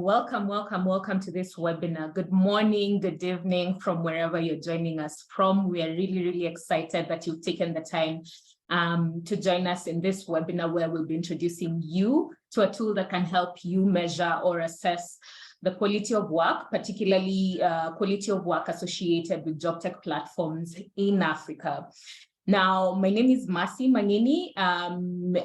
welcome to this webinar. Good morning, good evening from wherever you're joining us from. We are really excited that you've taken the time to join us in this webinar where we'll be introducing you to a tool that can help you measure or assess the quality of work, particularly quality of work associated with job tech platforms in Africa. Now, my name is Mercy Mangeni, and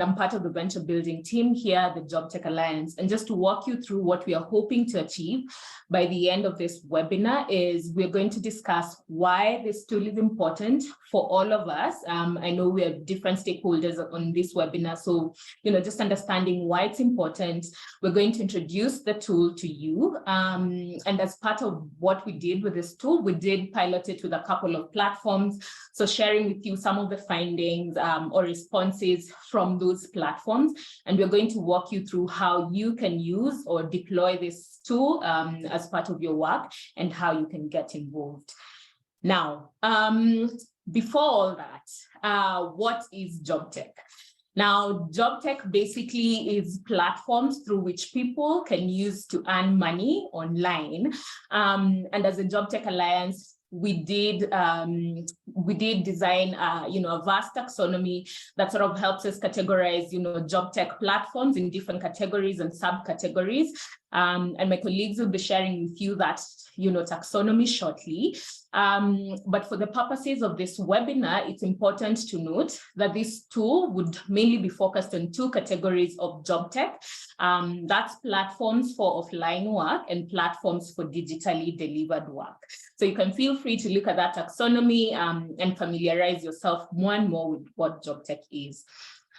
I'm part of the venture building team here at the Jobtech Alliance. And just to walk you through what we are hoping to achieve by the end of this webinar is we're going to discuss why this tool is important for all of us. I know we have different stakeholders on this webinar, so just understanding why it's important. We're going to introduce the tool to you, and as part of what we did with this tool, we did pilot it with a couple of platforms. So sharing with you some of the findings or responses from those platforms. And we're going to walk you through how you can use or deploy this tool as part of your work and how you can get involved. Now, before all that, what is Jobtech? Now, Jobtech basically is platforms through which people can use to earn money online. And as a Jobtech Alliance, we did design a vast taxonomy that sort of helps us categorize job tech platforms in different categories and subcategories, and my colleagues will be sharing with you that taxonomy shortly. But for the purposes of this webinar, it's important to note that this tool would mainly be focused on two categories of job tech. That's platforms for offline work and platforms for digitally delivered work. So you can feel free to look at that taxonomy and familiarize yourself more and more with what job tech is.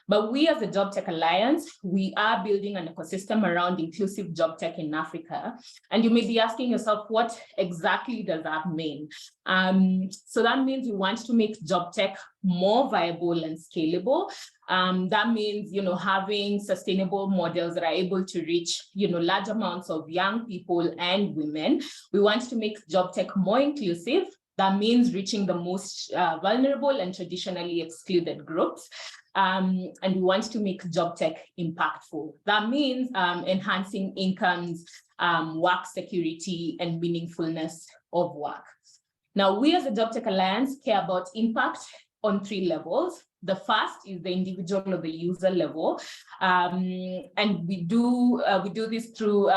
But we as the Jobtech Alliance, we are building an ecosystem around inclusive job tech in Africa. And you may be asking yourself, what exactly does that mean? So that means we want to make job tech more viable and scalable. That means, having sustainable models that are able to reach, large amounts of young people and women. We want to make job tech more inclusive. That means reaching the most vulnerable and traditionally excluded groups. And we want to make job tech impactful. That means enhancing incomes, work security, and meaningfulness of work. Now, we as a Jobtech Alliance care about impact on three levels. The first is the individual or the user level, and we do this through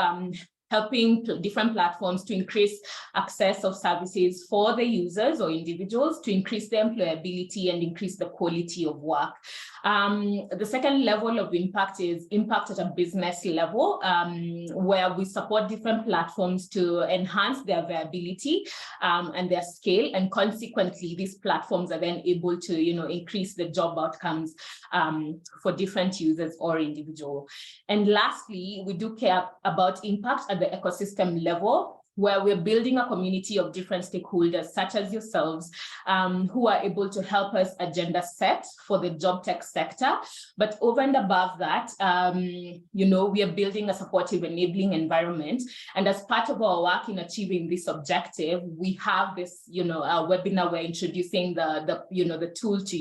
helping different platforms to increase access of services for the users or individuals, to increase their employability and increase the quality of work. The second level of impact is impact at a business level, where we support different platforms to enhance their viability and their scale, and consequently, these platforms are then able to increase the job outcomes for different users or individuals. And lastly, we do care about impact at the ecosystem level, where we're building a community of different stakeholders, such as yourselves, who are able to help us agenda set for the job tech sector. But over and above that, we are building a supportive, enabling environment. And as part of our work in achieving this objective, we have this, webinar. We're introducing the tool to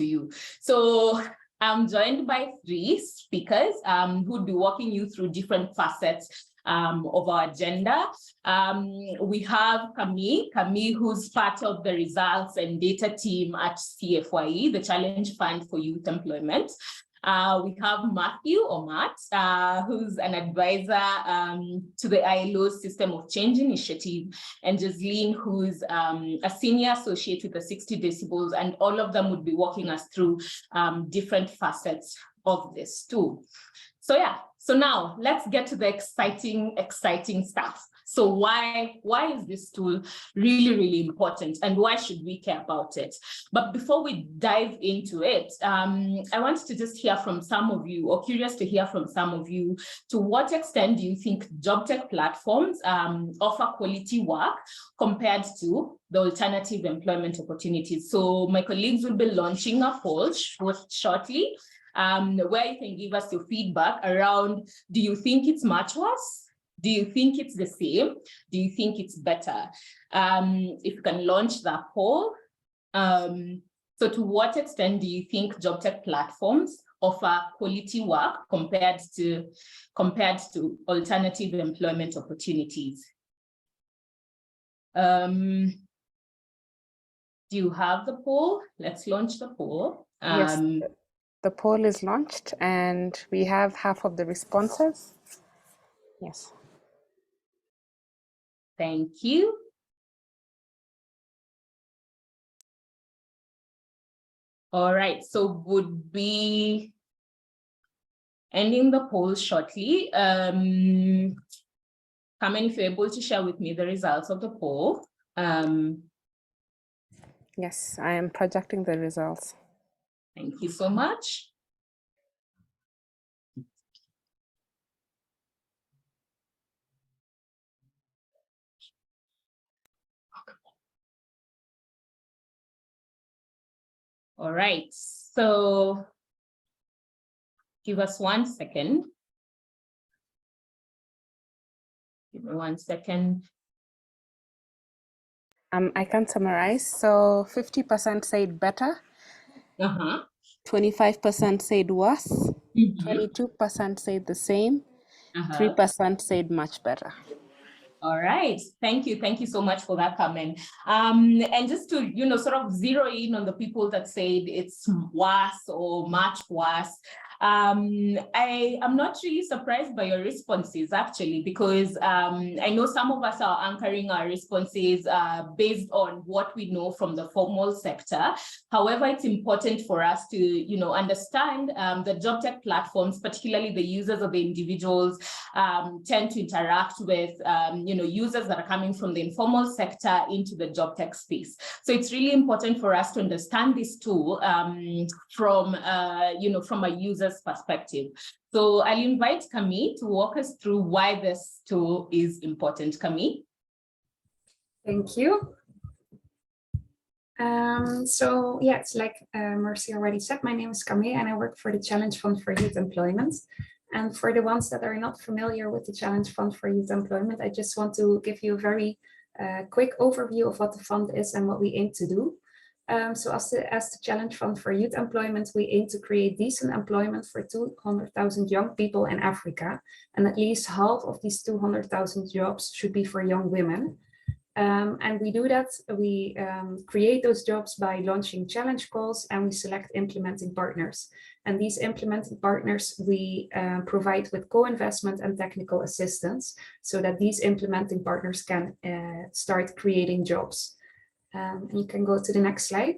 you. So I'm joined by three speakers who'll be walking you through different facets of our agenda. We have Camille, who's part of the results and data team at CFYE, the Challenge Fund for Youth Employment. We have Matthew or Matt, who's an advisor to the ILO's System of Change Initiative, and Jasleen, who's a senior associate with the 60 Decibels, and all of them would be walking us through different facets of this tool. So now let's get to the exciting stuff. So why is this tool really important, and why should we care about it? But before we dive into it, I want to just hear from some of you, or curious to hear from some of you, to what extent do you think job tech platforms offer quality work compared to the alternative employment opportunities? So my colleagues will be launching a poll shortly, where you can give us your feedback around, do you think it's much worse? Do you think it's the same? Do you think it's better? If you can launch that poll. So to what extent do you think job tech platforms offer quality work compared to alternative employment opportunities. Do you have the poll? Let's launch the poll. Yes, the poll is launched and we have half of the responses. Yes. Thank you. All right, so would be ending the poll shortly. Carmen, if you're able to share with me the results of the poll. Yes, I am projecting the results. Thank you so much. All right, so give us 1 second. Give me 1 second. I can summarize. So 50% said better, 25% said worse, 22% said the same, 3% said much better. All right, thank you so much for that, Carmen. And just to sort of zero in on the people that said it's worse or much worse, I am not really surprised by your responses, actually, because I know some of us are anchoring our responses based on what we know from the formal sector. However, it's important for us to understand the job tech platforms, particularly the users or the individuals, tend to interact with users that are coming from the informal sector into the job tech space. So it's really important for us to understand this tool from a user's perspective. So I'll invite Camille to walk us through why this tool is important. Camille. Thank you. So yeah, it's like Mercy already said, my name is Camille and I work for the Challenge Fund for Youth Employment. And for the ones that are not familiar with the Challenge Fund for Youth Employment, I just want to give you a very quick overview of what the fund is and what we aim to do. So as the Challenge Fund for Youth Employment, we aim to create decent employment for 200,000 young people in Africa. And at least half of these 200,000 jobs should be for young women. And we do that, we create those jobs by launching challenge calls and we select implementing partners. And these implementing partners we provide with co-investment and technical assistance so that these implementing partners can start creating jobs. And you can go to the next slide.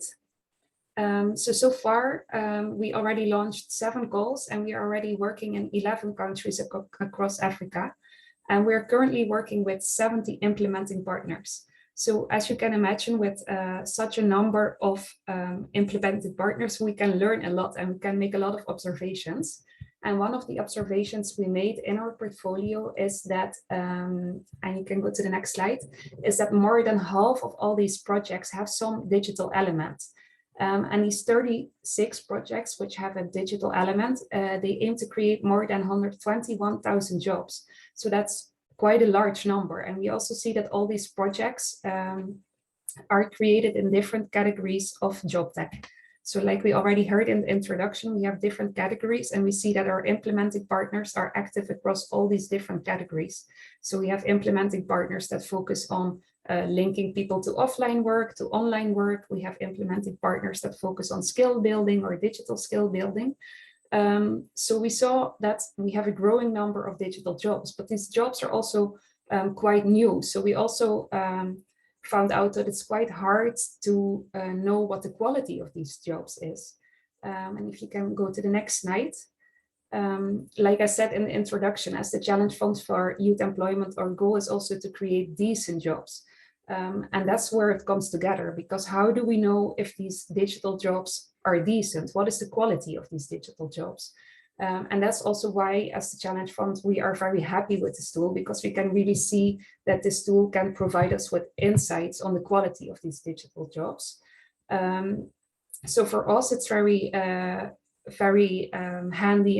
So far, we already launched 7 calls and we are already working in 11 countries across Africa. And we're currently working with 70 implementing partners. So as you can imagine, with such a number of implemented partners, we can learn a lot and we can make a lot of observations. And one of the observations we made in our portfolio is that, and you can go to the next slide, is that more than half of all these projects have some digital element. And these 36 projects which have a digital element, they aim to create more than 121,000 jobs. So that's quite a large number. And we also see that all these projects are created in different categories of job tech. So like we already heard in the introduction, we have different categories and we see that our implementing partners are active across all these different categories. So we have implementing partners that focus on linking people to offline work, to online work. We have implementing partners that focus on skill building or digital skill building. So we saw that we have a growing number of digital jobs, but these jobs are also quite new. So we also found out that it's quite hard to know what the quality of these jobs is. And if you can go to the next slide. Like I said in the introduction, as the Challenge Fund for Youth Employment, our goal is also to create decent jobs. And that's where it comes together, because how do we know if these digital jobs are decent? What is the quality of these digital jobs? And that's also why, as the Challenge Fund, we are very happy with this tool, because we can really see that this tool can provide us with insights on the quality of these digital jobs. So for us, it's very handy,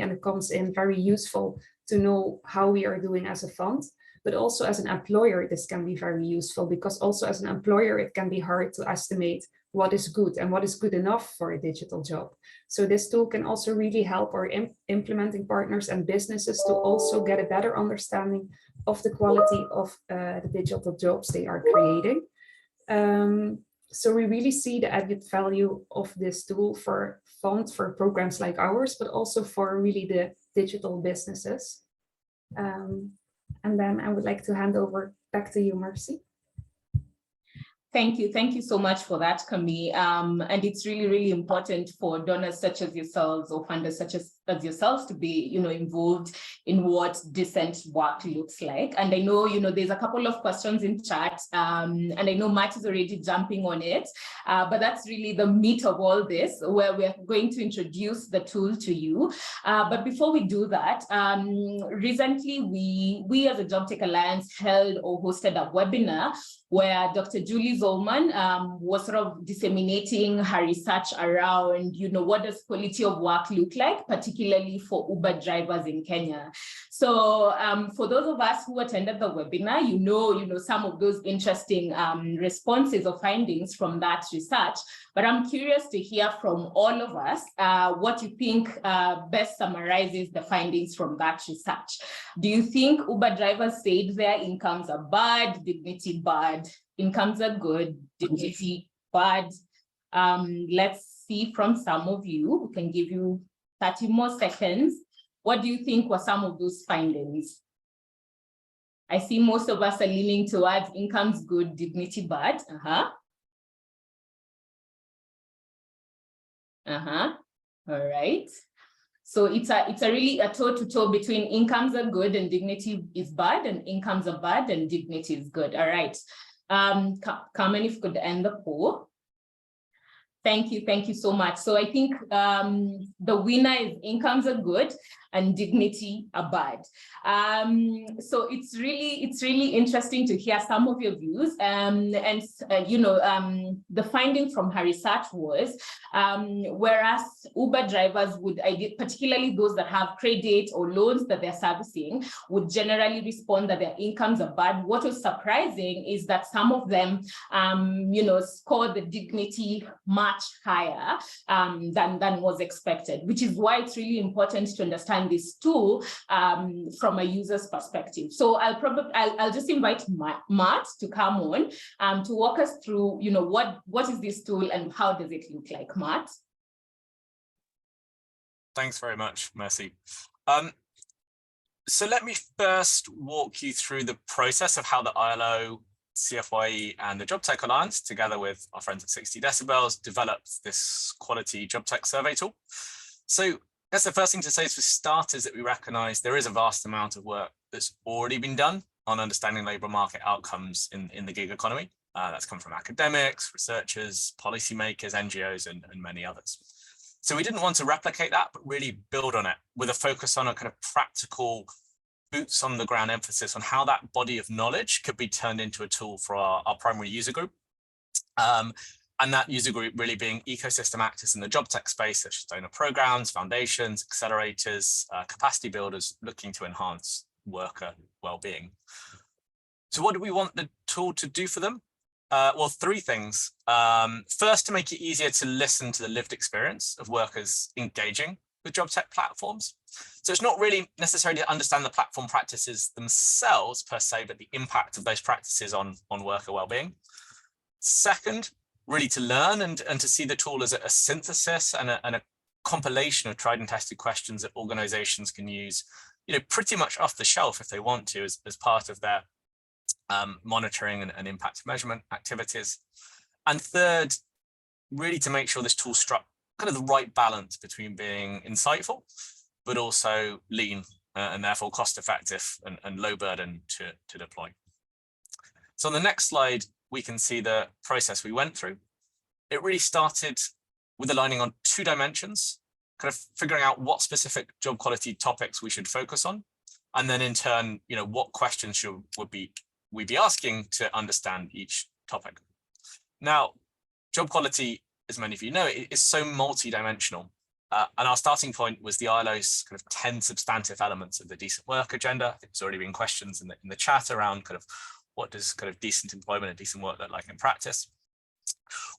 and it comes in very useful to know how we are doing as a fund. But also as an employer, this can be very useful, because also as an employer, it can be hard to estimate what is good and what is good enough for a digital job. So this tool can also really help our implementing partners and businesses to also get a better understanding of the quality of the digital jobs they are creating. So we really see the added value of this tool for funds for programs like ours, but also for really the digital businesses. And then I would like to hand over back to you, Mercy. Thank you so much for that, Camille. And it's really, really important for donors such as yourselves or funders such as yourselves to be, involved in what decent work looks like. And I know, there's a couple of questions in chat, and I know Matt is already jumping on it, but that's really the meat of all this, where we're going to introduce the tool to you. But before we do that, recently we as a Jobtech Alliance held or hosted a webinar where Dr. Julie Zollman was sort of disseminating her research around, what does quality of work look like, particularly for Uber drivers in Kenya. So for those of us who attended the webinar, some of those interesting responses or findings from that research, but I'm curious to hear from all of us what you think best summarizes the findings from that research. Do you think Uber drivers said their incomes are bad, dignity bad, incomes are good, dignity bad? Let's see from some of you. We can give you 30 more seconds. What do you think were some of those findings? I see most of us are leaning towards incomes good, dignity bad. All right. So it's really a toe-to-toe between incomes are good and dignity is bad, and incomes are bad and dignity is good. All right. Carmen, if you could end the poll. Thank you so much. So I think the winner is incomes are good and dignity are bad. So it's really interesting to hear some of your views. The finding from her research was, whereas Uber drivers would, particularly those that have credit or loans that they're servicing, would generally respond that their incomes are bad. What was surprising is that some of them, scored the dignity much higher than was expected, which is why it's really important to understand this tool from a user's perspective. So I'll just invite Matt to come on to walk us through, what is this tool and how does it look like, Matt? Thanks very much, Mercy. So let me first walk you through the process of how the ILO, CFYE and the Jobtech Alliance, together with our friends at 60 Decibels, developed this quality job tech survey tool. So I guess the first thing to say is, for starters, that we recognize there is a vast amount of work that's already been done on understanding labor market outcomes in the gig economy. That's come from academics, researchers, policymakers, NGOs, and many others. So we didn't want to replicate that, but really build on it with a focus on a kind of practical, boots on the ground emphasis on how that body of knowledge could be turned into a tool for our primary user group. And that user group really being ecosystem actors in the job tech space, such as donor programs, foundations, accelerators, capacity builders looking to enhance worker well-being. So what do we want the tool to do for them? Well, three things. First, to make it easier to listen to the lived experience of workers engaging with job tech platforms. So it's not really necessarily to understand the platform practices themselves per se, but the impact of those practices on worker well-being. Second, really to learn and to see the tool as a synthesis and a compilation of tried and tested questions that organizations can use, pretty much off the shelf if they want to, as part of their monitoring and impact measurement activities. And third, really to make sure this tool struck kind of the right balance between being insightful, but also lean and therefore cost effective and low burden to deploy. So on the next slide, we can see the process we went through. It really started with aligning on two dimensions, kind of figuring out what specific job quality topics we should focus on. And then in turn, what questions would we be asking to understand each topic. Now, job quality, as many of you know, is so multi-dimensional. And our starting point was the ILO's kind of 10 substantive elements of the decent work agenda. I think there's already been questions in the chat around kind of what does kind of decent employment and decent work look like in practice.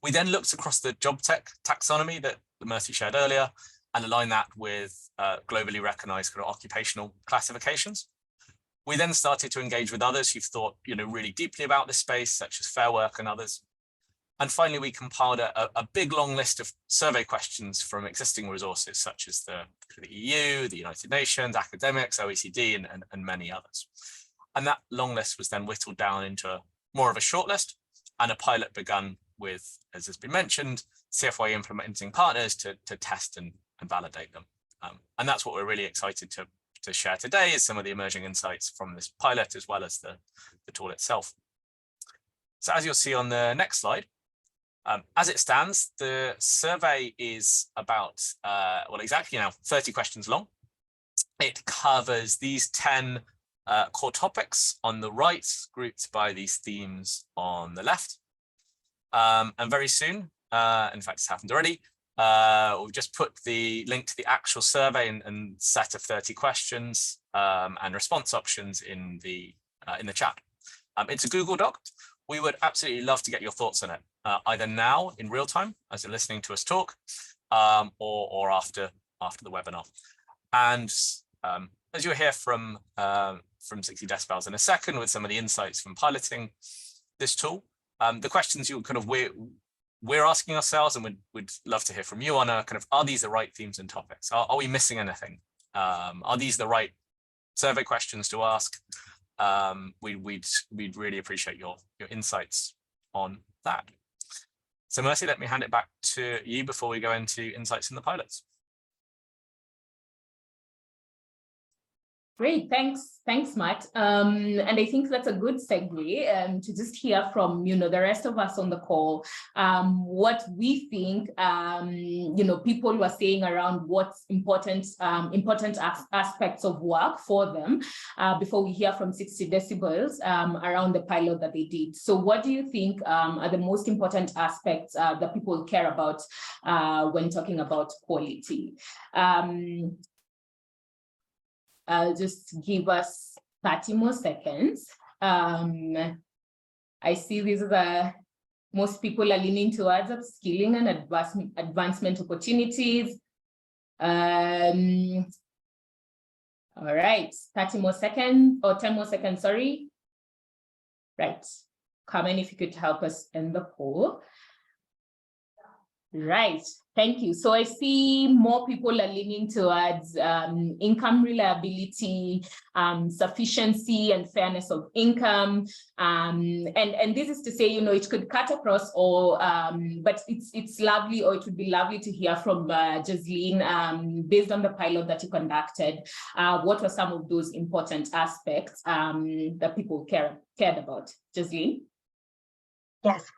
We then looked across the Jobtech taxonomy that Mercy shared earlier and aligned that with globally recognized kind of occupational classifications. We then started to engage with others who've thought, really deeply about this space, such as Fair Work and others. And finally, we compiled a big long list of survey questions from existing resources, such as the EU, the United Nations, academics, OECD, and many others. And that long list was then whittled down into more of a short list, and a pilot begun with, as has been mentioned, CFYE implementing partners to test and validate them. And that's what we're really excited to share today, is some of the emerging insights from this pilot, as well as the tool itself. So as you'll see on the next slide, as it stands, the survey is about, exactly 30 questions long. It covers these 10 core topics on the right, grouped by these themes on the left. And very soon, in fact, it's happened already, we've just put the link to the actual survey and set of 30 questions and response options in the chat. It's a Google Doc. We would absolutely love to get your thoughts on it, either now in real time as you're listening to us talk, or after the webinar. And as you'll hear from 60 Decibels in a second, with some of the insights from piloting this tool, the questions we're asking ourselves, and would love to hear from you on, are these the right themes and topics? Are we missing anything? Are these the right survey questions to ask? We'd really appreciate your insights on that. So Mercy, let me hand it back to you before we go into insights in the pilots. Great, thanks, Matt. And I think that's a good segue to just hear from the rest of us on the call, what we think people were saying around what's important aspects of work for them, before we hear from 60 Decibels around the pilot that they did. So what do you think are the most important aspects that people care about when talking about quality? I'll just give us 30 more seconds. I see these are most people are leaning towards upskilling and advancement opportunities. All right, 30 more seconds, or 10 more seconds, sorry. Right, Carmen, if you could help us end the poll. Right, thank you. So I see more people are leaning towards income reliability, sufficiency and fairness of income. And this is to say, it could cut across all, but it's lovely, or it would be lovely to hear from Jocelyn, based on the pilot that you conducted, what were some of those important aspects that people cared about? Jocelyn? Yes,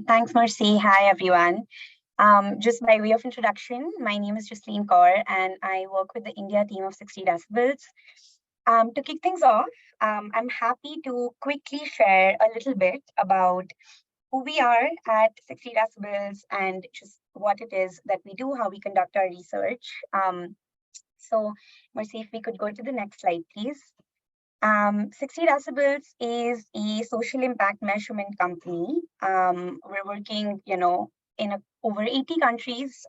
thanks, Mercy. Hi, everyone. Just by way of introduction, my name is Jocelyn Kaur, and I work with the India team of 60 Decibels. To kick things off, I'm happy to quickly share a little bit about who we are at 60 Decibels and just what it is that we do, how we conduct our research. So, Mercy, if we could go to the next slide, please. 60 Decibels is a social impact measurement company. We're working, in over 80 countries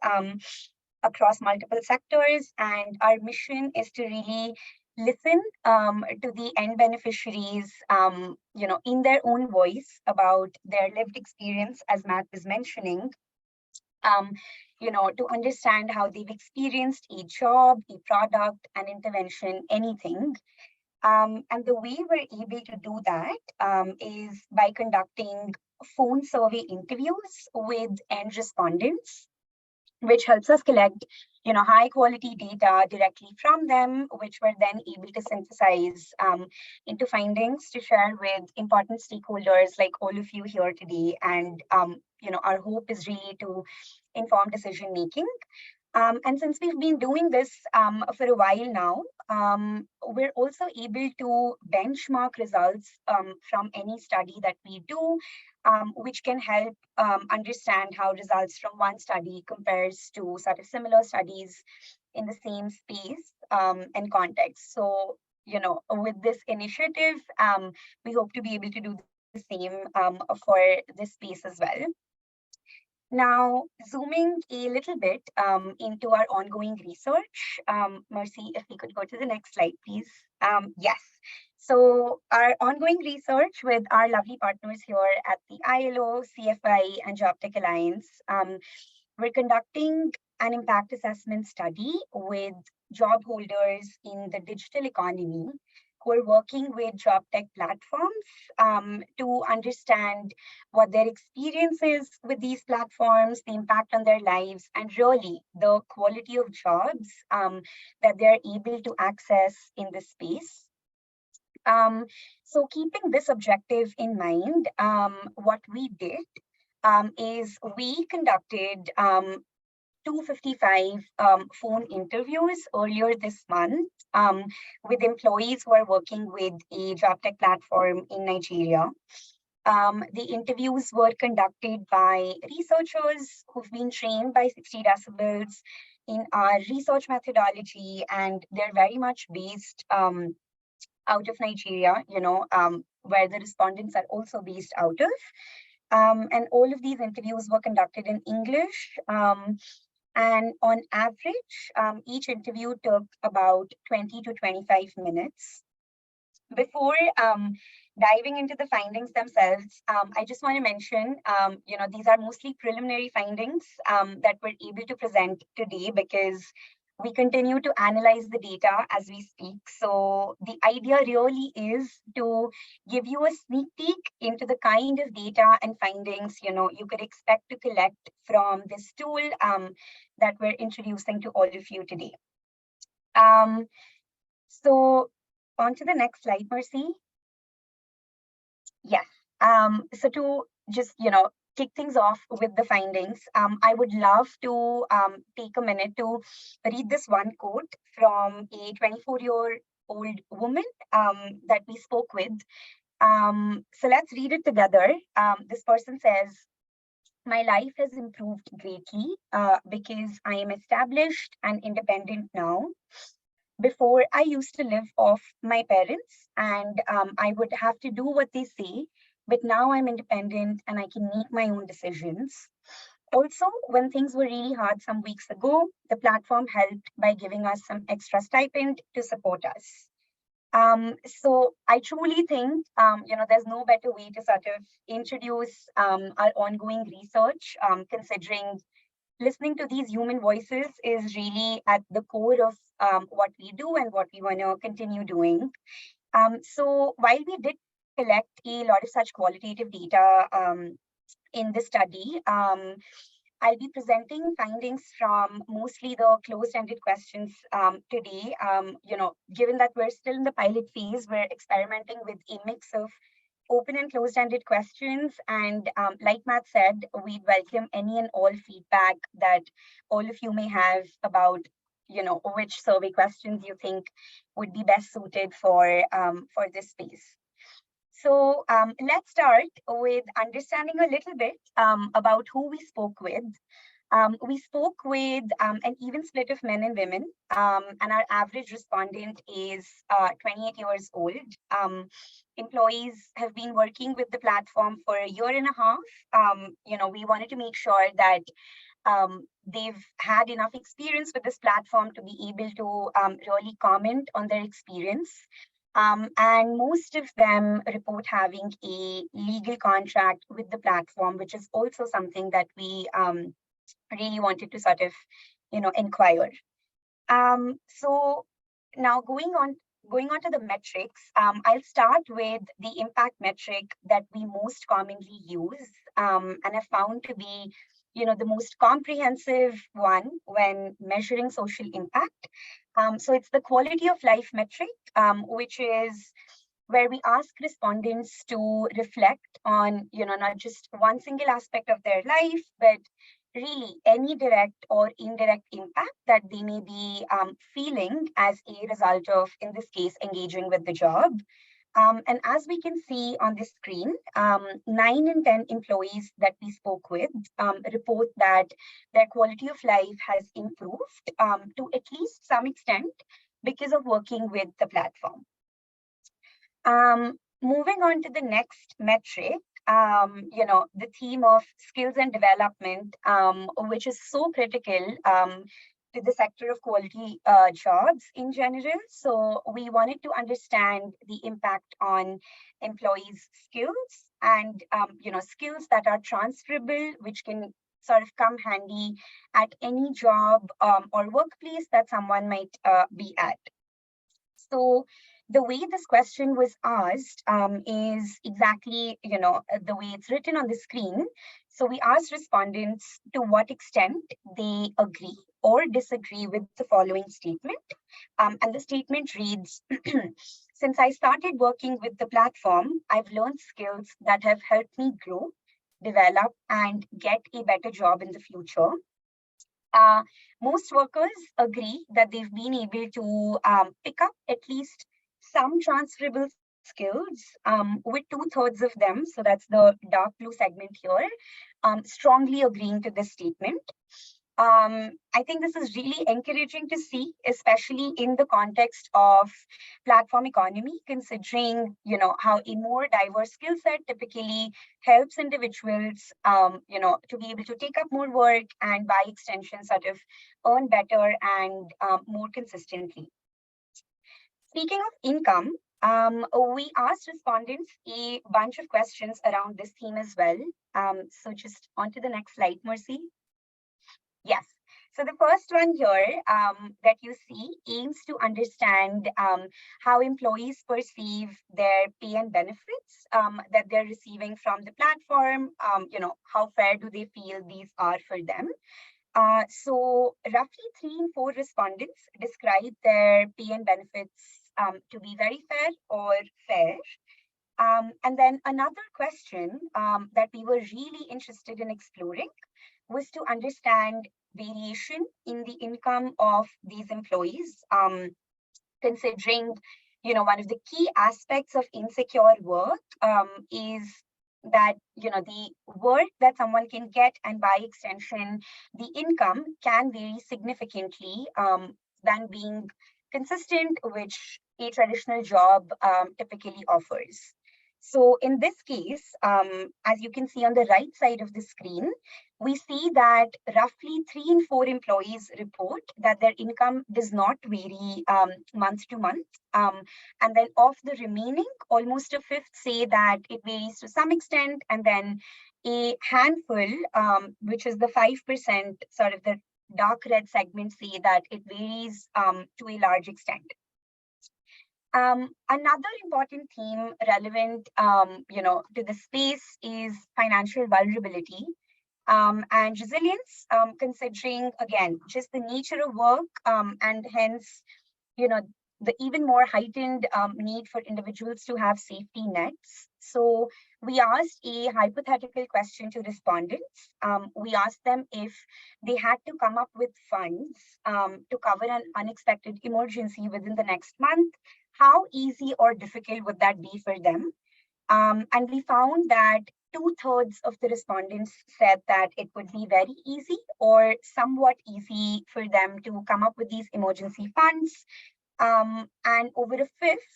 across multiple sectors, and our mission is to really listen to the end beneficiaries, in their own voice about their lived experience, as Matt was mentioning. To understand how they've experienced a job, a product, an intervention, anything. And the way we're able to do that is by conducting phone survey interviews with end respondents, which helps us collect, high quality data directly from them, which we're then able to synthesize into findings to share with important stakeholders like all of you here today. And, our hope is really to inform decision making. And since we've been doing this for a while now, we're also able to benchmark results from any study that we do, which can help understand how results from one study compares to sort of similar studies in the same space and context. So, with this initiative, we hope to be able to do the same for this space as well. Now, zooming a little bit into our ongoing research, Mercy, if we could go to the next slide, please. Yes. So our ongoing research with our lovely partners here at the ILO, CFYE, and Jobtech Alliance, we're conducting an impact assessment study with job holders in the digital economy who are working with job tech platforms to understand what their experience is with these platforms, the impact on their lives, and really the quality of jobs that they're able to access in this space. So keeping this objective in mind, what we did is we conducted 255 phone interviews earlier this month with employees who are working with a job tech platform in Nigeria. The interviews were conducted by researchers who've been trained by 60 Decibels in our research methodology, and they're very much based out of Nigeria, where the respondents are also based out of. And all of these interviews were conducted in English. And on average, each interview took about 20 to 25 minutes. Before diving into the findings themselves, I just want to mention, these are mostly preliminary findings that we're able to present today because we continue to analyze the data as we speak. So the idea really is to give you a sneak peek into the kind of data and findings, you could expect to collect from this tool that we're introducing to all of you today. So on to the next slide, Mercy. Yes. So to just, kick things off with the findings, I would love to take a minute to read this one quote from a 24-year-old woman that we spoke with. So let's read it together. This person says, "My life has improved greatly because I am established and independent now. Before, I used to live off my parents and I would have to do what they say. But now I'm independent and I can make my own decisions. Also, when things were really hard some weeks ago, the platform helped by giving us some extra stipend to support us." So I truly think, there's no better way to sort of introduce our ongoing research, considering listening to these human voices is really at the core of what we do and what we want to continue doing. So while we did collect a lot of such qualitative data in this study, I'll be presenting findings from mostly the closed-ended questions today. Given that we're still in the pilot phase, we're experimenting with a mix of open and closed-ended questions. And like Matt said, we'd welcome any and all feedback that all of you may have about, which survey questions you think would be best suited for this space. So let's start with understanding a little bit about who we spoke with. We spoke with an even split of men and women, and our average respondent is 28 years old. Employees have been working with the platform for a year and a half. We wanted to make sure that they've had enough experience with this platform to be able to really comment on their experience. And most of them report having a legal contract with the platform, which is also something that we really wanted to sort of, inquire. So now going on to the metrics, I'll start with the impact metric that we most commonly use and have found to be, the most comprehensive one when measuring social impact. So it's the quality of life metric, which is where we ask respondents to reflect on, not just one single aspect of their life, but really any direct or indirect impact that they may be feeling as a result of, in this case, engaging with the job. And as we can see on the screen, 9 in 10 employees that we spoke with report that their quality of life has improved to at least some extent because of working with the platform. Moving on to the next metric, the theme of skills and development, which is so critical to the sector of quality jobs in general. So we wanted to understand the impact on employees' skills and, skills that are transferable, which can sort of come handy at any job or workplace that someone might be at. So the way this question was asked is exactly, the way it's written on the screen. So we asked respondents to what extent they agree or disagree with the following statement. And the statement reads, since I started working with the platform, I've learned skills that have helped me grow, develop, and get a better job in the future. Most workers agree that they've been able to pick up at least some transferable skills, with 2/3 of them, so that's the dark blue segment here, strongly agreeing to this statement. I think this is really encouraging to see, especially in the context of platform economy, considering, how a more diverse skill set typically helps individuals, to be able to take up more work and by extension sort of earn better and more consistently. Speaking of income, we asked respondents a bunch of questions around this theme as well. So just on to the next slide, Mercy. Yes. So the first one here that you see aims to understand how employees perceive their pay and benefits that they're receiving from the platform. How fair do they feel these are for them? So roughly 3 in 4 respondents describe their pay and benefits to be very fair or fair. And then another question that we were really interested in exploring was to understand variation in the income of these employees, considering, one of the key aspects of insecure work is that, the work that someone can get and by extension, the income can vary significantly than being consistent, which a traditional job typically offers. So in this case, as you can see on the right side of the screen, we see that roughly 3 in 4 employees report that their income does not vary month to month. And then of the remaining, almost a fifth say that it varies to some extent. And then a handful, which is the 5%, sort of the dark red segment, say that it varies to a large extent. Another important theme relevant, to the space is financial vulnerability and resilience, considering, again, just the nature of work and hence, the even more heightened need for individuals to have safety nets. So we asked a hypothetical question to respondents. We asked them if they had to come up with funds to cover an unexpected emergency within the next month. How easy or difficult would that be for them? And we found that 2/3 of the respondents said that it would be very easy or somewhat easy for them to come up with these emergency funds. And over a fifth,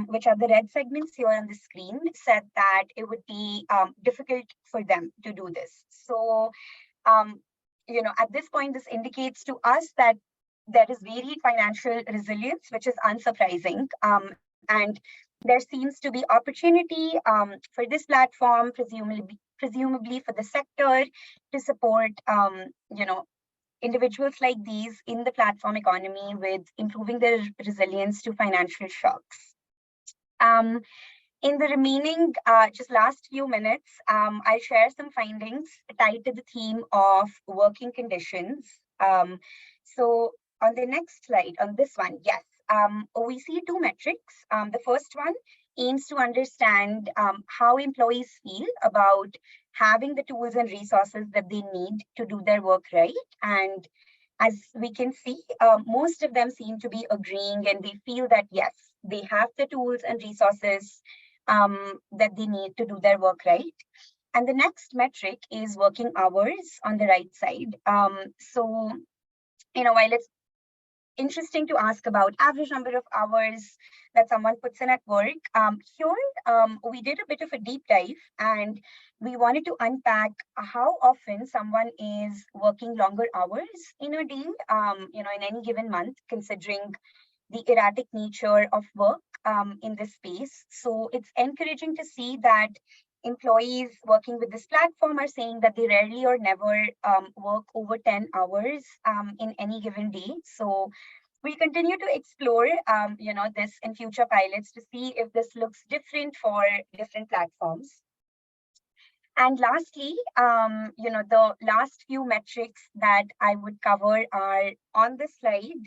which are the red segments here on the screen, said that it would be difficult for them to do this. So, at this point, this indicates to us that there is varied financial resilience, which is unsurprising. And there seems to be opportunity for this platform, presumably for the sector, to support, individuals like these in the platform economy with improving their resilience to financial shocks. In the remaining just last few minutes, I'll share some findings tied to the theme of working conditions. So on the next slide, on this one, yes, we see 2 metrics. The first one aims to understand how employees feel about having the tools and resources that they need to do their work right. And as we can see, most of them seem to be agreeing and they feel that, yes, they have the tools and resources that they need to do their work right. And the next metric is working hours on the right side. So, while interesting to ask about average number of hours that someone puts in at work. We did a bit of a deep dive, and we wanted to unpack how often someone is working longer hours in a day, in any given month, considering the erratic nature of work in this space. So it's encouraging to see that employees working with this platform are saying that they rarely or never work over 10 hours in any given day. So we continue to explore, this in future pilots to see if this looks different for different platforms. And lastly, the last few metrics that I would cover are on this slide.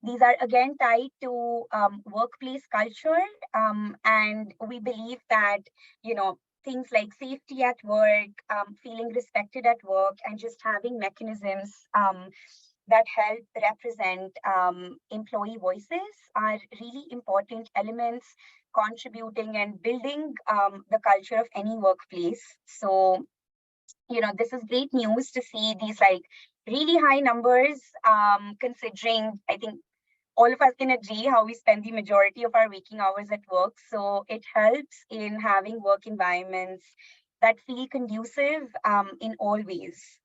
These are again tied to workplace culture. And we believe that, things like safety at work, feeling respected at work, and just having mechanisms that help represent employee voices are really important elements contributing and building the culture of any workplace. So, this is great news to see these like really high numbers, considering I think all of us can agree how we spend the majority of our waking hours at work. So it helps in having work environments that feel conducive in all ways.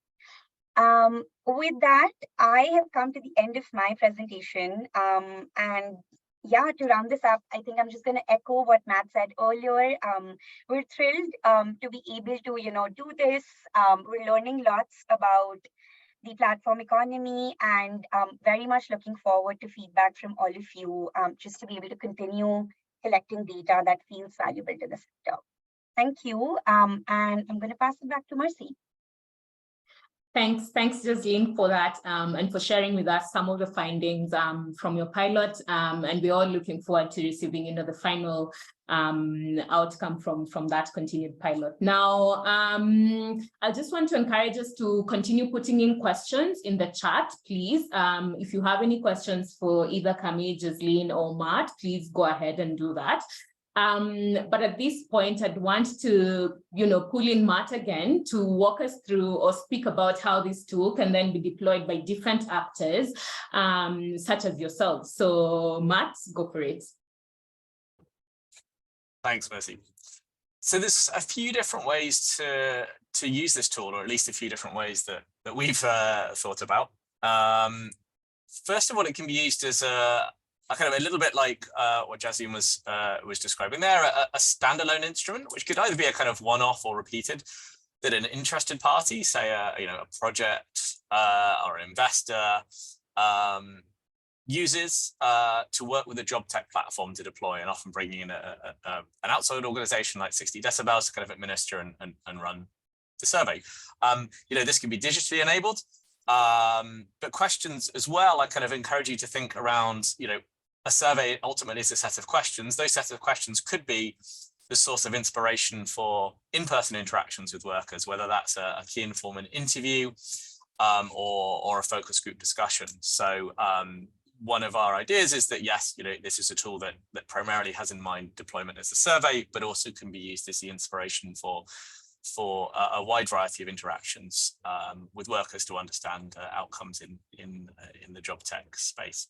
With that, I have come to the end of my presentation. And yeah, to round this up, I think I'm just going to echo what Matt said earlier. We're thrilled to be able to, do this. We're learning lots about the platform economy, and very much looking forward to feedback from all of you, just to be able to continue collecting data that feels valuable to the sector. Thank you. And I'm going to pass it back to Mercy. Thanks, Jasleen, for that and for sharing with us some of the findings from your pilot. And we're all looking forward to receiving, the final outcome from that continued pilot. Now, I just want to encourage us to continue putting in questions in the chat, please. If you have any questions for either Camille, Jasleen, or Matt, please go ahead and do that. But at this point, I'd want to, pull in Matt again to walk us through or speak about how this tool can then be deployed by different actors, such as yourselves. So Matt, go for it. Thanks, Mercy. So there's a few different ways to use this tool, or at least a few different ways that we've thought about. First of all, it can be used as a kind of a little bit like what Jasleen was describing there, a standalone instrument, which could either be a kind of one-off or repeated, that an interested party, say a project or an investor, uses to work with a Jobtech platform to deploy, and often bringing in an outside organization like 60 Decibels to kind of administer and run the survey. This can be digitally enabled, but questions as well, I kind of encourage you to think around, a survey ultimately is a set of questions. Those sets of questions could be the source of inspiration for in-person interactions with workers, whether that's a key informant interview or a focus group discussion. So one of our ideas is that, yes, this is a tool that primarily has in mind deployment as a survey, but also can be used as the inspiration for a wide variety of interactions with workers to understand outcomes in the Jobtech space.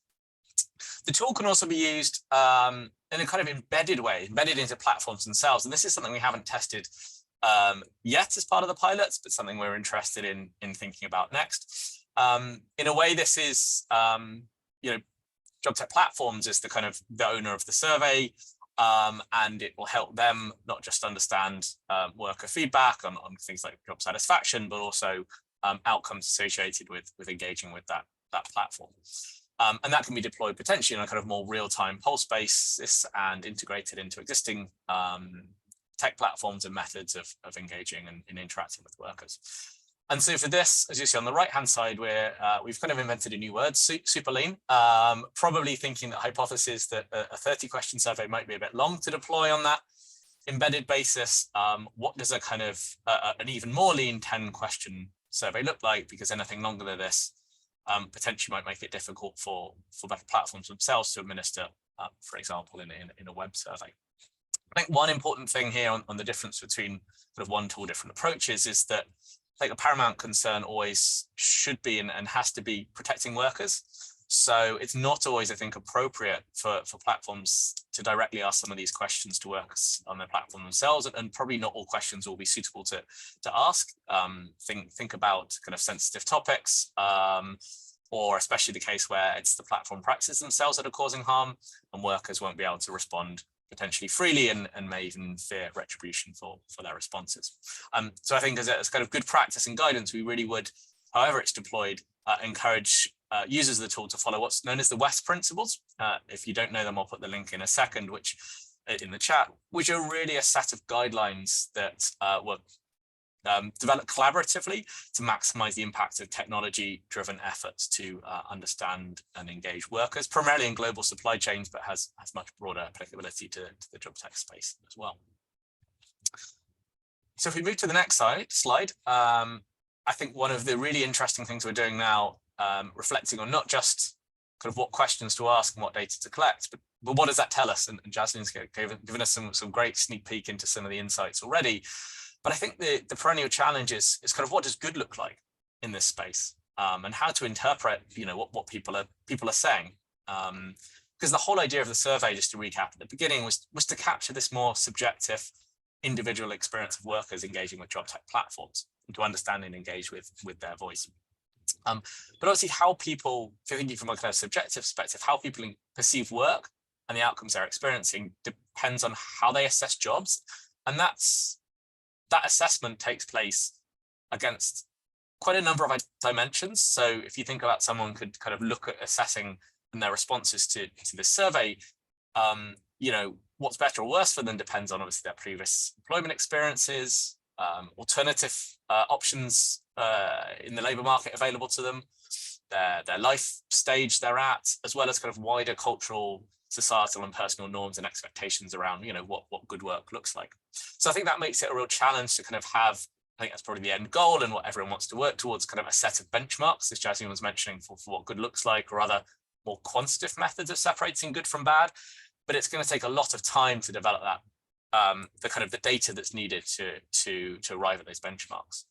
The tool can also be used in a kind of embedded way, embedded into platforms themselves. And this is something we haven't tested yet as part of the pilots, but something we're interested in thinking about next. In a way, this is, Jobtech Platforms is the owner of the survey, and it will help them not just understand worker feedback on things like job satisfaction, but also outcomes associated with engaging with that platform. And that can be deployed potentially on a kind of more real-time pulse basis and integrated into existing tech platforms and methods of engaging and interacting with workers. And so for this, as you see on the right-hand side, we've kind of invented a new word, super lean, probably thinking that hypothesis that a 30-question survey might be a bit long to deploy on that embedded basis. What does a kind of an even more lean 10-question survey look like? Because anything longer than this potentially might make it difficult for better platforms themselves to administer, for example, in a web survey. I think one important thing here on the difference between sort of one tool, different approaches is that I think a paramount concern always should be and has to be protecting workers. So it's not always, I think, appropriate for platforms to directly ask some of these questions to workers on their platform themselves, and probably not all questions will be suitable to ask. Think about kind of sensitive topics, or especially the case where it's the platform practices themselves that are causing harm, and workers won't be able to respond potentially freely and may even fear retribution for their responses. So I think as kind of good practice and guidance, we really would, however it's deployed, encourage users of the tool to follow what's known as the WEST principles. If you don't know them, I'll put the link in a second, which in the chat, which are really a set of guidelines that were developed collaboratively to maximize the impact of technology-driven efforts to understand and engage workers, primarily in global supply chains, but has much broader applicability to the job tech space as well. So if we move to the next slide, I think one of the really interesting things we're doing now, reflecting on not just kind of what questions to ask and what data to collect, but what does that tell us? And Jasmine's given us some great sneak peek into some of the insights already. But I think the perennial challenge is kind of what does good look like in this space, and how to interpret, what people are saying. Because the whole idea of the survey, just to recap at the beginning, was to capture this more subjective individual experience of workers engaging with job tech platforms, and to understand and engage with their voice. But obviously how people, if you're thinking from a kind of subjective perspective, how people perceive work and the outcomes they're experiencing depends on how they assess jobs. And that assessment takes place against quite a number of dimensions. So if you think about someone could kind of look at assessing and their responses to this survey, what's better or worse for them depends on obviously their previous employment experiences, alternative options in the labour market available to them, their life stage they're at, as well as kind of wider cultural, societal and personal norms and expectations around, what good work looks like. So I think that makes it a real challenge to kind of have, I think that's probably the end goal and what everyone wants to work towards, kind of a set of benchmarks, as Jasmine was mentioning, for what good looks like, or other more quantitative methods of separating good from bad. But it's going to take a lot of time to develop that, the kind of the data that's needed to arrive at those benchmarks.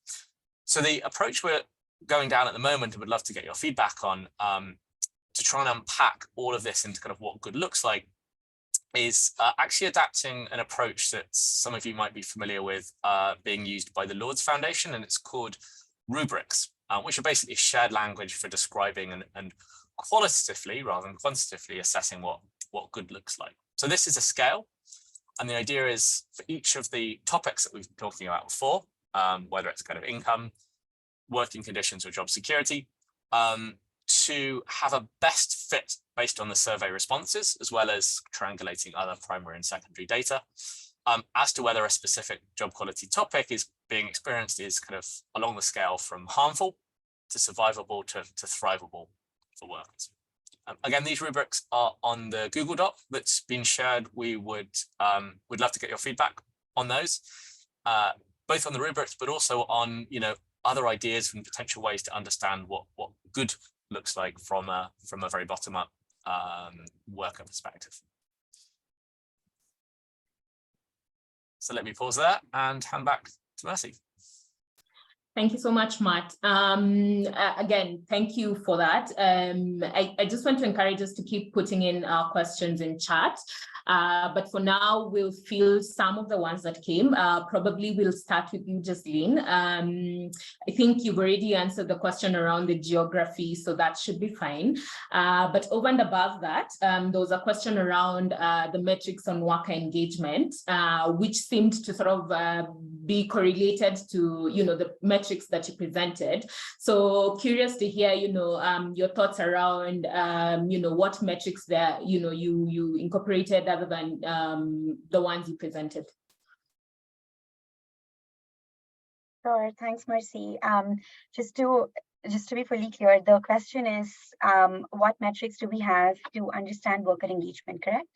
So the approach we're going down at the moment, and would love to get your feedback on, to try and unpack all of this into kind of what good looks like, is actually adapting an approach that some of you might be familiar with, being used by the Lords Foundation, and it's called rubrics, which are basically shared language for describing and qualitatively rather than quantitatively assessing what good looks like. So this is a scale, and the idea is for each of the topics that we've been talking about before, whether it's kind of income, working conditions, or job security, to have a best fit based on the survey responses, as well as triangulating other primary and secondary data, as to whether a specific job quality topic is being experienced is kind of along the scale from harmful to survivable to thrivable for workers. Again, these rubrics are on the Google Doc that's been shared. We would love to get your feedback on those, both on the rubrics, but also on other ideas and potential ways to understand what good looks like from a very bottom-up worker perspective. So let me pause there and hand back to Mercy. Thank you so much, Matt. Again, thank you for that. I just want to encourage us to keep putting in our questions in chat. But for now, we'll field some of the ones that came. Probably we'll start with you, Jasleen. I think you've already answered the question around the geography, so that should be fine. But over and above that, there was a question around the metrics on worker engagement, which seemed to sort of be correlated to, the metrics that you presented. So curious to hear, your thoughts around, what metrics that, you incorporated other than the ones you presented. Sure, thanks, Mercy. Just to be fully clear, the question is, what metrics do we have to understand worker engagement, correct?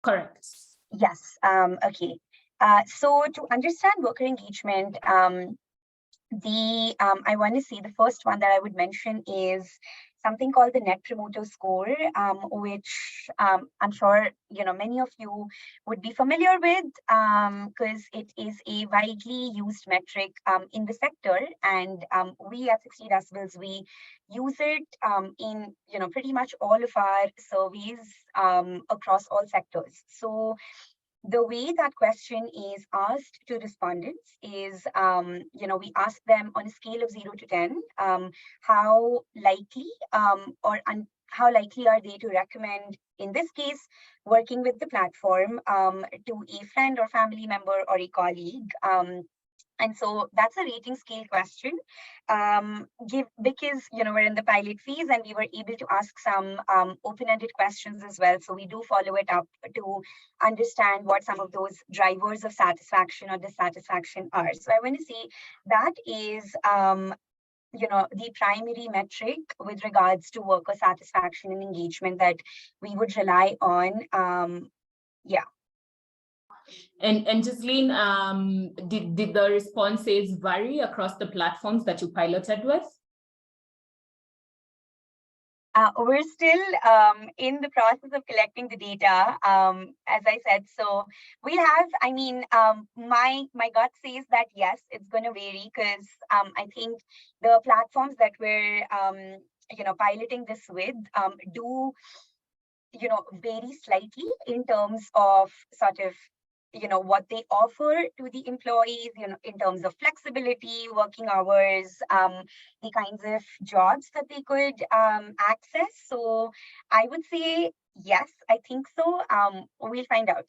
Correct. Yes, okay. So to understand worker engagement, I want to say the first one that I would mention is something called the Net Promoter Score, which I'm sure many of you would be familiar with, because it is a widely used metric in the sector, and we at 60 Decibels, we use it in pretty much all of our surveys across all sectors. So the way that question is asked to respondents is, we ask them on a scale of 0 to 10, how likely how likely are they to recommend, in this case, working with the platform to a friend or family member or a colleague. And so that's a rating scale question, because we're in the pilot phase and we were able to ask some open-ended questions as well. So we do follow it up to understand what some of those drivers of satisfaction or dissatisfaction are. So I want to say that is the primary metric with regards to worker satisfaction and engagement that we would rely on. Yeah. And Jasleen, did the responses vary across the platforms that you piloted with? We're still in the process of collecting the data, as I said. So we'll have, my gut says that yes, it's going to vary, because I think the platforms that we're, piloting this with do, vary slightly in terms of sort of what they offer to the employees, in terms of flexibility, working hours, the kinds of jobs that they could access. So I would say yes, I think so. We'll find out.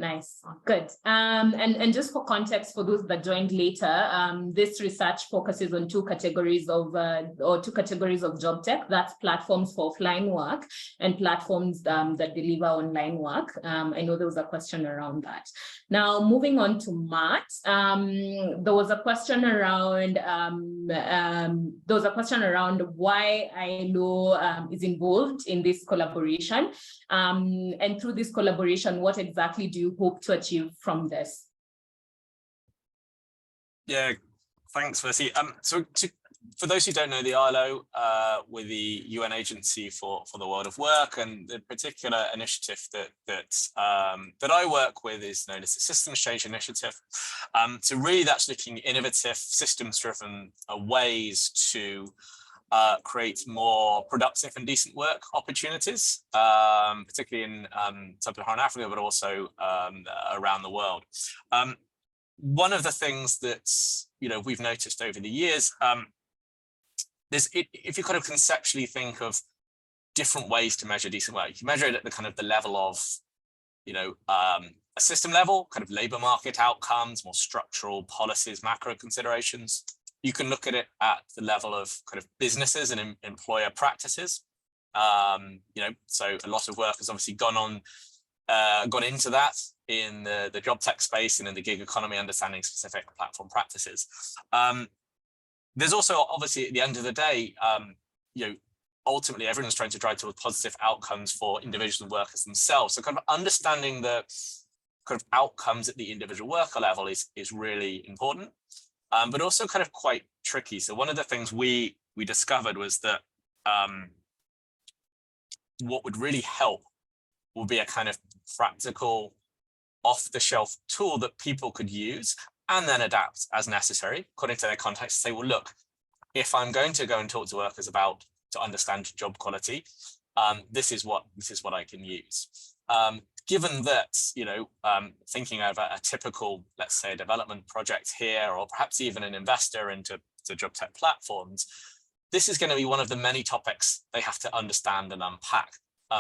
Nice, good. And just for context, for those that joined later, this research focuses on two categories of job tech. That's platforms for offline work and platforms that deliver online work. I know there was a question around that. Now, moving on to Matt, there was a question around why ILO is involved in this collaboration, and through this collaboration, what exactly do you hope to achieve from this? Yeah, thanks, Versi. For those who don't know, the ILO, we're the UN agency for the world of work, and the particular initiative that I work with is known as the Systems Change Initiative. So really, that's looking at innovative, systems-driven ways to create more productive and decent work opportunities, particularly in sub-Saharan Africa, but also around the world. One of the things that we've noticed over the years, if you kind of conceptually think of different ways to measure decent work, you measure it at the kind of the level of a system level, kind of labor market outcomes, more structural policies, macro considerations. You can look at it at the level of kind of businesses and employer practices. So a lot of work has obviously gone into that in the job tech space and in the gig economy, understanding specific platform practices. There's also, obviously, at the end of the day, ultimately everyone's trying to drive towards positive outcomes for individual workers themselves. So kind of understanding the kind of outcomes at the individual worker level is really important. But also kind of quite tricky. So one of the things we discovered was that what would really help would be a kind of practical, off-the-shelf tool that people could use and then adapt as necessary according to their context. Say, well, look, if I'm going to go and talk to workers to understand job quality, this is what I can use. Given that, thinking over a typical, let's say, development project here, or perhaps even an investor into job tech platforms, this is going to be one of the many topics they have to understand and unpack.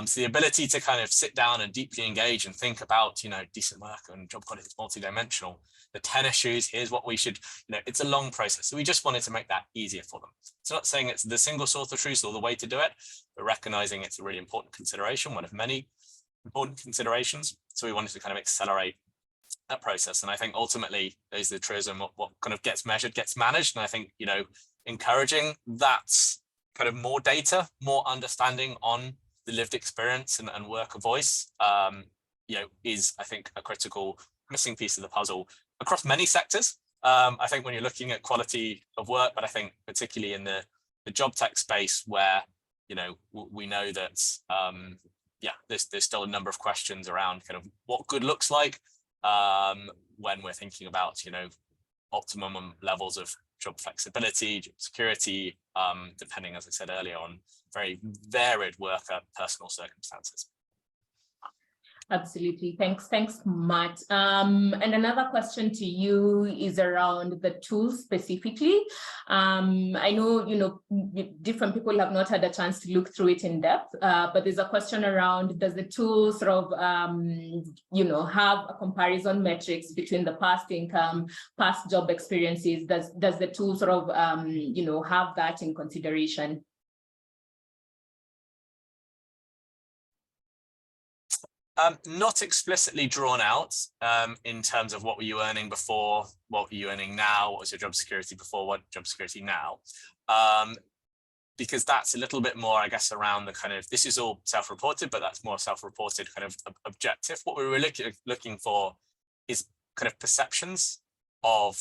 So the ability to kind of sit down and deeply engage and think about, decent work and job quality is multidimensional. The 10 issues, here's what we should, it's a long process. So we just wanted to make that easier for them. It's not saying it's the single source of truth or the way to do it, but recognizing it's a really important consideration, one of many important considerations. So we wanted to kind of accelerate that process. And I think ultimately there's the truism, what kind of gets measured gets managed. And I think, encouraging that kind of more data, more understanding on the lived experience and worker voice, is, I think, a critical missing piece of the puzzle across many sectors. I think when you're looking at quality of work, but I think particularly in the the job tech space where, you know, we know that, yeah, there's still a number of questions around kind of what good looks like when we're thinking about, you know, optimum levels of job flexibility, job security, depending, as I said earlier, on very varied worker personal circumstances. Absolutely. Thanks, Matt. And another question to you is around the tools specifically. I know, you know, different people have not had a chance to look through it in depth, but there's a question around, does the tool sort of, you know, have a comparison metrics between the past income, past job experiences? Does the tool sort of, you know, have that in consideration? Not explicitly drawn out in terms of what were you earning before, what were you earning now, what was your job security before, what job security now, because that's a little bit more, I guess, around the kind of, this is all self-reported, but that's more self-reported kind of objective. What we were looking for is kind of perceptions of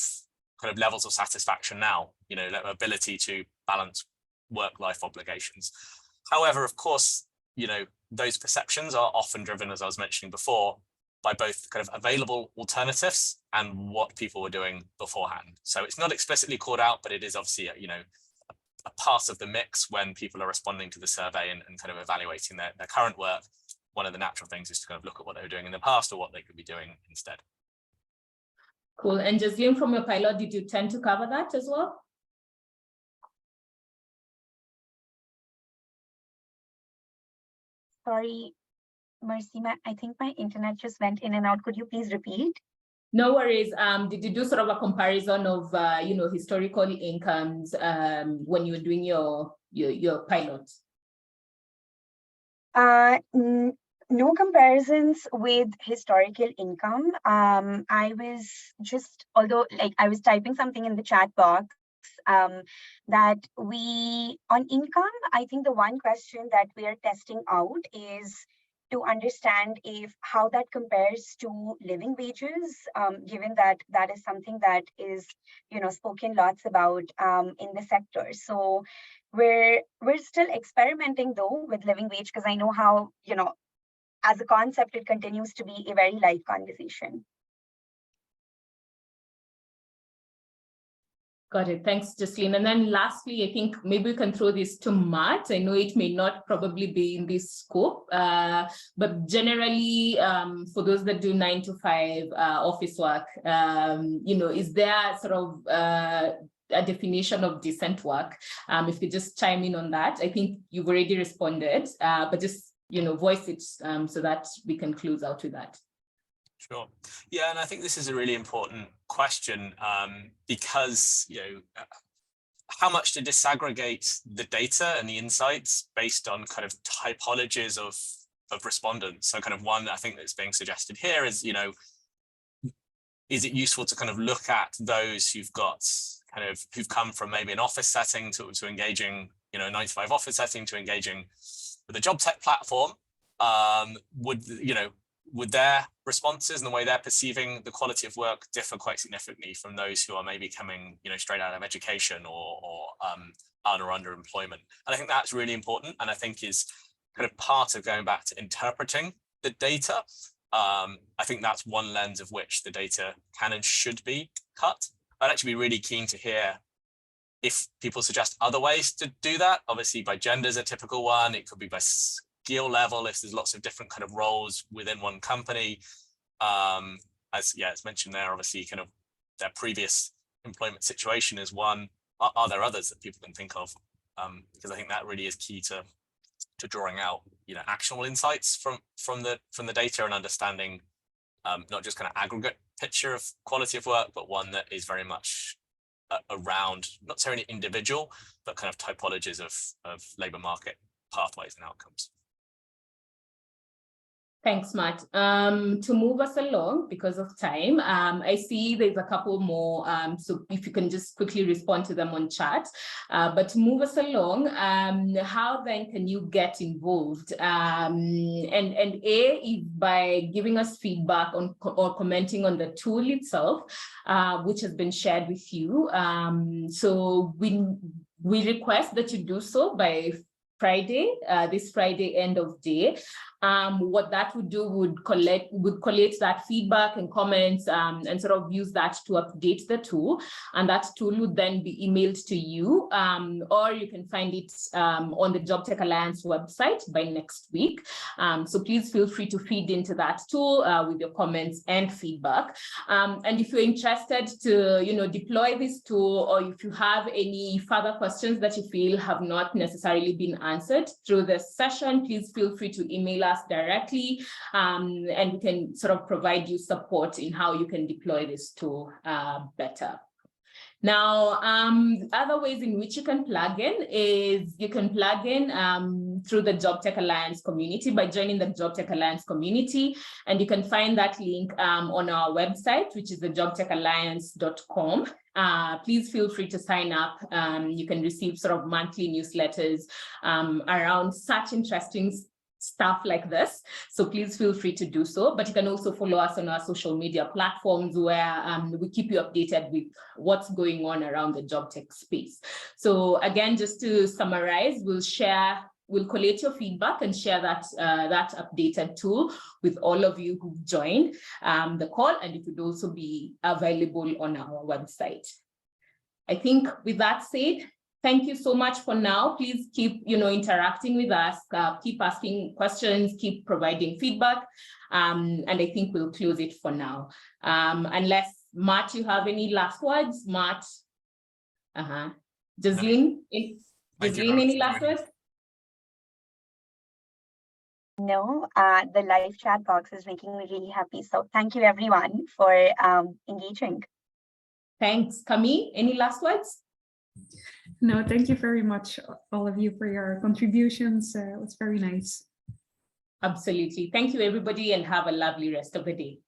kind of levels of satisfaction now, you know, ability to balance work-life obligations. However, of course, you know, those perceptions are often driven, as I was mentioning before, by both kind of available alternatives and what people were doing beforehand. So it's not explicitly called out, but it is obviously, you know, a part of the mix when people are responding to the survey and kind of evaluating their current work. One of the natural things is to kind of look at what they were doing in the past or what they could be doing instead. Cool. And Jasleen, from your pilot, did you tend to cover that as well? Sorry, Mercy, I think my internet just went in and out. Could you please repeat? No worries. Did you do sort of a comparison of, you know, historical incomes when you were doing your pilot? No comparisons with historical income. I was just, although like I was typing something in the chat box, that we, on income, I think the one question that we are testing out is to understand if how that compares to living wages, given that that is something that is, you know, spoken lots about in the sector. So we're still experimenting though with living wage, because I know how, you know, as a concept, it continues to be a very live conversation. Got it. Thanks, Jasleen. And then lastly, I think maybe we can throw this to Matt. I know it may not probably be in this scope, but generally, for those that do 9 to 5 office work, you know, is there sort of a definition of decent work? If you just chime in on that, I think you've already responded, but just, you know, voice it so that we can close out with that. Sure. Yeah, and I think this is a really important question because, you know, how much to disaggregate the data and the insights based on kind of typologies of respondents. So kind of one I think that's being suggested here is, you know, is it useful to kind of look at those who've come from maybe an office setting to engaging, you know, 9 to 5 office setting to engaging with a job tech platform? Would their responses and the way they're perceiving the quality of work differ quite significantly from those who are maybe coming, you know, straight out of education or underemployment? And I think that's really important, and I think is kind of part of going back to interpreting the data. I think that's one lens of which the data can and should be cut. I'd actually be really keen to hear if people suggest other ways to do that. Obviously, by gender is a typical one. It could be by skill level, if there's lots of different kind of roles within one company. As mentioned there, obviously kind of their previous employment situation is one. Are there others that people can think of? Because I think that really is key to drawing out, you know, actionable insights from the data and understanding not just kind of aggregate picture of quality of work, but one that is very much around not necessarily individual, but kind of typologies of labour market pathways and outcomes. Thanks, Matt. To move us along, because of time, I see there's a couple more, so if you can just quickly respond to them on chat. But to move us along, how then can you get involved? And is by giving us feedback on or commenting on the tool itself, which has been shared with you. So we request that you do so by Friday, this Friday end of day. What that would do would collect that feedback and comments and sort of use that to update the tool, and that tool would then be emailed to you, or you can find it on the Jobtech Alliance website by next week. So please feel free to feed into that tool with your comments and feedback. And if you're interested to deploy this tool, or if you have any further questions that you feel have not necessarily been answered through this session, please feel free to email us directly, and we can sort of provide you support in how you can deploy this tool better. Now, other ways in which you can plug in is you can plug in through the Jobtech Alliance community by joining the Jobtech Alliance community, and you can find that link on our website, which is the jobtechalliance.com. Please feel free to sign up. You can receive sort of monthly newsletters around such interesting stuff like this. So please feel free to do so. But you can also follow us on our social media platforms, where we keep you updated with what's going on around the job tech space. So again, just to summarize, we'll collate your feedback and share that updated tool with all of you who've joined the call, and it would also be available on our website. I think with that said, thank you so much for now. Please keep interacting with us, keep asking questions, keep providing feedback, and I think we'll close it for now. Unless, Matt, you have any last words? Matt? Jazleen, any last words? No, the live chat box is making me really happy. So thank you everyone for engaging. Thanks. Camille, any last words? No, thank you very much, all of you, for your contributions. It was very nice. Absolutely. Thank you, everybody, and have a lovely rest of the day.